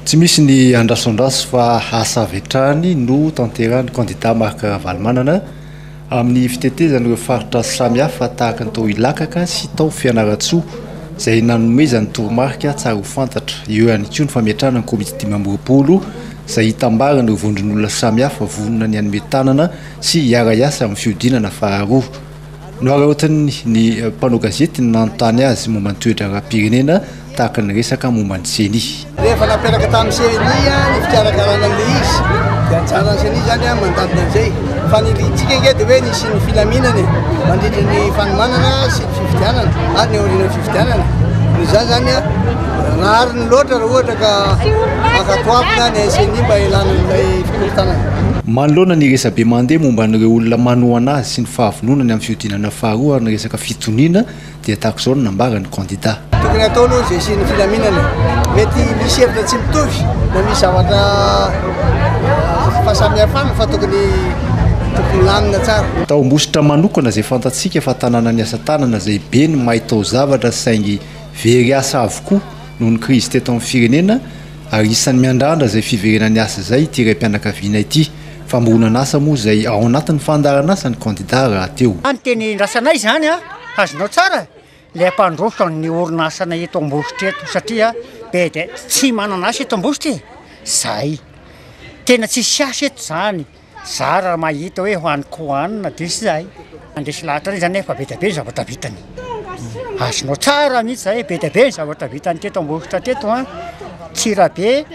Tsy misy ny andrasondraso fa asa vetrany no tanterahany candidat Marc Ravalomanana amin'ny fitetezana ireo faritra samihafa tahaka ny tao Ilakaka sy tao Fianarantsoa izay nanomezany toromarika tsara ho fantatra. Eo ihany koa ny fametrahana ny komite 5 izay hitambarana ireo vondron'olona samihafa vonona ny hanome tanana sy hiara hiasa amin'ny fiodinana faharoa. Noharaotany ny mpanao gazety nanontany azy momba ny toetra ara-pirenena tahaka ny resaka momba ny CENI. Rehefa naperaka tamin'ny CENI ny fikarakarana an'ilay izy dia anjara ny CENI zany mandadina an'izay fa ny litsika inge dia hoe nisy ny filaminana mandrindra ny fanomanana sy ny fifidianana ary ny aorian'ny fifidianana. Izany zany nahariny loatra raha ohatra ka akatoapina ny CENI mba ilana an'ilay fikorotanana. Manoloana ny resabe mandeha momba n'ireo olona manohana azy sy ny fahavononany amin'ny fiodinana faharoa ary ny resaka fitoniana dia tahaka izao ny nambarany candidat. Tokony atao aloha izay sy ny filaminana mety misy hevitra tsy mitovy na misy zavatra fahasamihafana fa tokony lamina tsara. Taom-bositra manokana izay fantatsika fa tanàna ny asa tanana izay be ny mahay tao zavatra saingy very asa avokoa noho ny krizy teto amin'ny firenena ary isan'ny miandrandra izay fiverenany asa izay ity raim-pianakaviana ity. Fambohonana asa moa izay ao anatin'ny fandarana asa ny candidat raha teo. Ny teny rasanay zany azonao tsara ilay mpandroso ny orinasana eto Ambositra eto satria be dia tsy manana asa eto Ambositra zay tena tsisy asa eto zany zara mahita hoe hoaniko hoanina dia zay andresy lahatra zany efa be dia be ny zavatra vitany. Azonao tsara mihitsy zay be dia be ny zavatra vitany teto Ambositra teto tsy raha be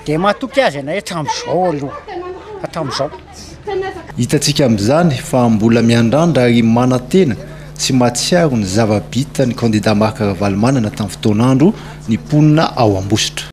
dia mahatoky azy ana hatramin'izao aloha hatramin'izao. Hitantsika amin'izany fa mbola miandrandra ary manantena sy mahatsiaro ny zava-bitany candidat Marc Ravalomanana tamin'ny fotoan'andro ny mponina ao Ambositra.